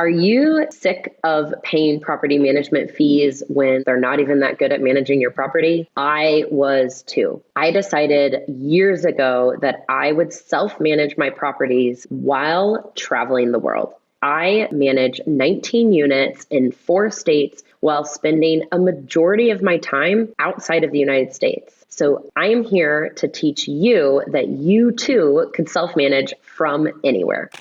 Are you sick of paying property management fees when they're not even that good at managing your property? I was too. I decided years ago that I would self-manage my properties while traveling the world. I manage 19 units in 4 states while spending a majority of my time outside of the United States. So I am here to teach you that you too could self-manage from anywhere.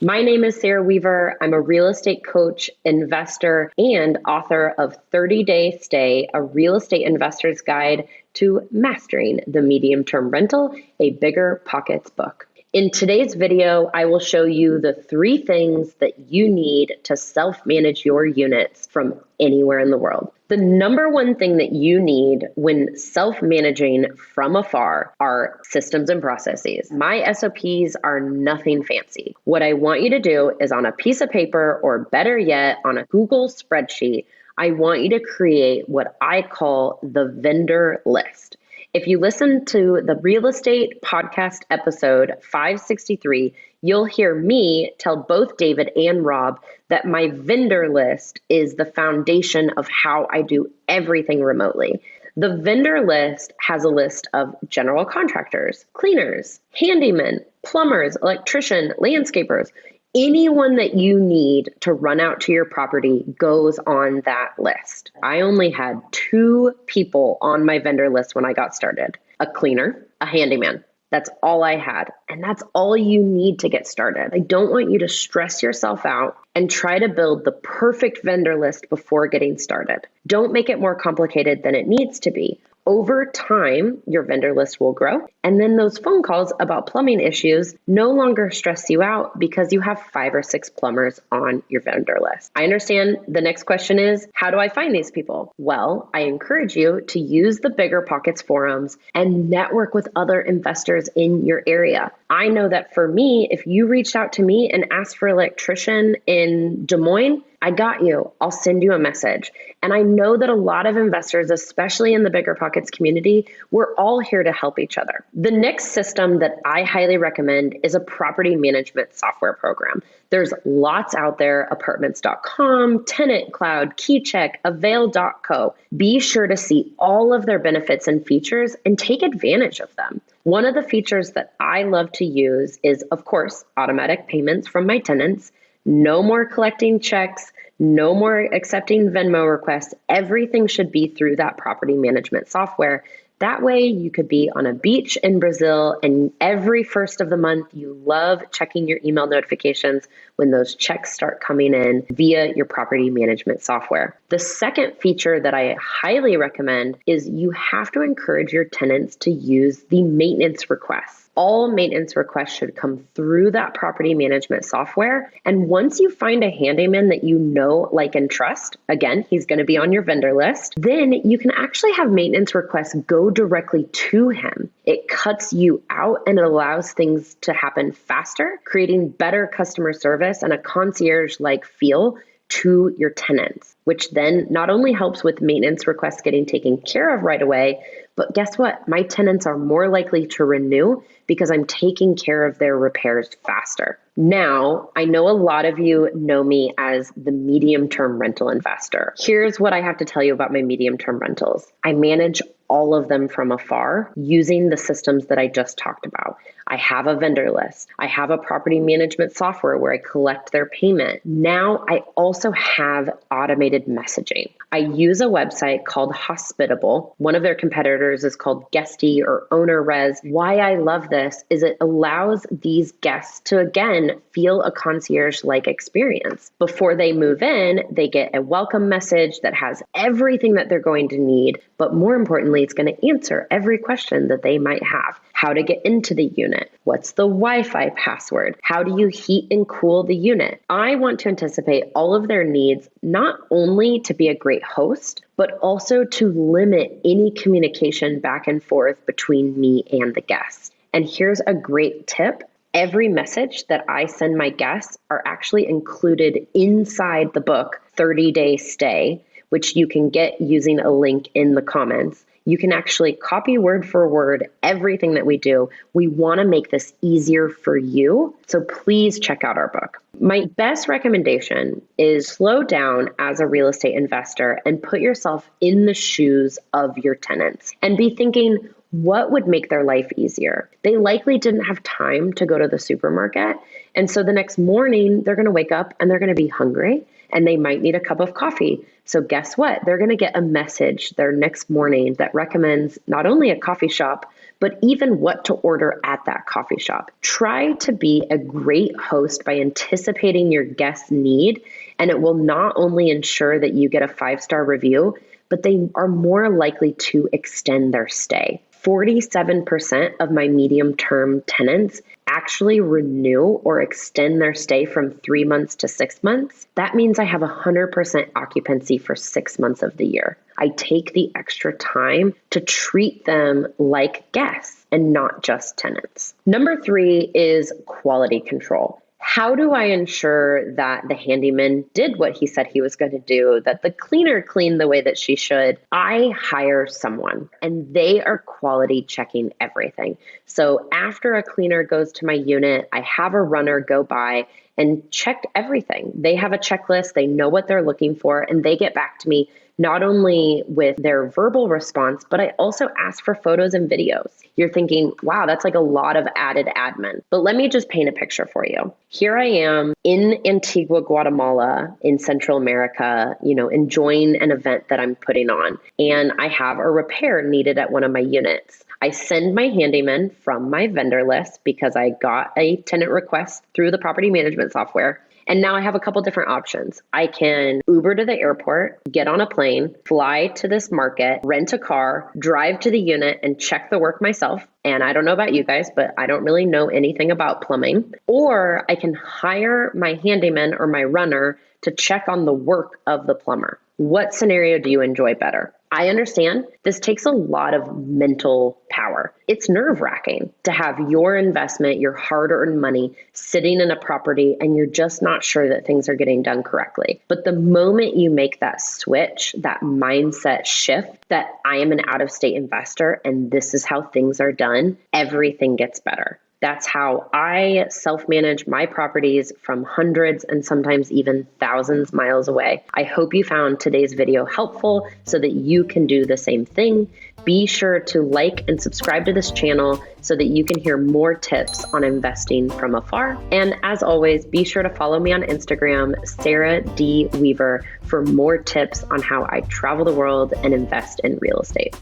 My name is Sarah Weaver. I'm a real estate coach, investor, and author of 30-Day Stay, a real estate investor's guide to mastering the medium-term rental, a bigger pockets book. In today's video, I will show you the 3 things that you need to self-manage your units from anywhere in the world. The number one thing that you need when self-managing from afar are systems and processes. My SOPs are nothing fancy. What I want you to do is on a piece of paper, or better yet, on a Google spreadsheet, I want you to create what I call the vendor list. If you listen to the real estate podcast episode 563, you'll hear me tell both David and Rob that my vendor list is the foundation of how I do everything remotely. The vendor list has a list of general contractors, cleaners, handymen, plumbers, electrician, landscapers. Anyone that you need to run out to your property goes on that list. I only had 2 people on my vendor list when I got started: a cleaner, a handyman. That's all I had. And that's all you need to get started. I don't want you to stress yourself out and try to build the perfect vendor list before getting started. Don't make it more complicated than it needs to be. Over time, your vendor list will grow, and then those phone calls about plumbing issues no longer stress you out because you have 5 or 6 plumbers on your vendor list. I understand the next question is, how do I find these people? Well, I encourage you to use the Bigger Pockets forums and network with other investors in your area. I know that for me, if you reached out to me and asked for an electrician in Des Moines, I got you. I'll send you a message. And I know that a lot of investors, especially in the Bigger Pockets community, we're all here to help each other. The next system that I highly recommend is a property management software program. There's lots out there: apartments.com, Tenant Cloud, KeyCheck, Avail.co. Be sure to see all of their benefits and features and take advantage of them. One of the features that I love to use is, of course, automatic payments from my tenants. No more collecting checks, no more accepting Venmo requests. Everything should be through that property management software. That way you could be on a beach in Brazil, and every first of the month you love checking your email notifications when those checks start coming in via your property management software. The second feature that I highly recommend is you have to encourage your tenants to use the maintenance requests. All maintenance requests should come through that property management software. And once you find a handyman that you know, like, and trust, again, he's going to be on your vendor list, then you can actually have maintenance requests go directly to him. It cuts you out and it allows things to happen faster, creating better customer service and a concierge-like feel to your tenants, which then not only helps with maintenance requests getting taken care of right away, but guess what? My tenants are more likely to renew because I'm taking care of their repairs faster. Now, I know a lot of you know me as the medium-term rental investor. Here's what I have to tell you about my medium-term rentals. I manage all of them from afar using the systems that I just talked about. I have a vendor list. I have a property management software where I collect their payment. Now I also have automated messaging. I use a website called Hospitable. One of their competitors is called Guesty or Owner Res. Why I love this is it allows these guests to, again, feel a concierge-like experience. Before they move in, they get a welcome message that has everything that they're going to need, but more importantly, it's going to answer every question that they might have. How to get into the unit? What's the Wi-Fi password? How do you heat and cool the unit? I want to anticipate all of their needs, not only to be a great host, but also to limit any communication back and forth between me and the guests. And here's a great tip. Every message that I send my guests are actually included inside the book, 30-Day Stay, which you can get using a link in the comments. You can actually copy word for word everything that we do. We want to make this easier for you. So please check out our book. My best recommendation is slow down as a real estate investor and put yourself in the shoes of your tenants and be thinking, what would make their life easier? They likely didn't have time to go to the supermarket. And so the next morning, they're going to wake up and they're going to be hungry and they might need a cup of coffee. So guess what? They're going to get a message their next morning that recommends not only a coffee shop, but even what to order at that coffee shop. Try to be a great host by anticipating your guest's need, and it will not only ensure that you get a 5-star review, but they are more likely to extend their stay. 47% of my medium-term tenants actually renew or extend their stay from 3 months to 6 months. That means I have 100% occupancy for 6 months of the year. I take the extra time to treat them like guests and not just tenants. Number 3 is quality control. How do I ensure that the handyman did what he said he was going to do, that the cleaner cleaned the way that she should? I hire someone and they are quality checking everything. So after a cleaner goes to my unit, I have a runner go by and check everything. They have a checklist, they know what they're looking for, and they get back to me not only with their verbal response, but I also ask for photos and videos. You're thinking, wow, that's like a lot of added admin. But let me just paint a picture for you. Here I am in Antigua, Guatemala, in Central America, enjoying an event that I'm putting on. And I have a repair needed at one of my units. I send my handyman from my vendor list because I got a tenant request through the property management software. And now I have a couple different options. I can Uber to the airport, get on a plane, fly to this market, rent a car, drive to the unit and check the work myself. And I don't know about you guys, but I don't really know anything about plumbing. Or I can hire my handyman or my runner to check on the work of the plumber. What scenario do you enjoy better? I understand this takes a lot of mental power. It's nerve-wracking to have your investment, your hard-earned money sitting in a property and you're just not sure that things are getting done correctly. But the moment you make that switch, that mindset shift that I am an out-of-state investor and this is how things are done, everything gets better. That's how I self-manage my properties from hundreds and sometimes even thousands miles away. I hope you found today's video helpful so that you can do the same thing. Be sure to like and subscribe to this channel so that you can hear more tips on investing from afar. And as always, be sure to follow me on Instagram, Sarah D. Weaver, for more tips on how I travel the world and invest in real estate.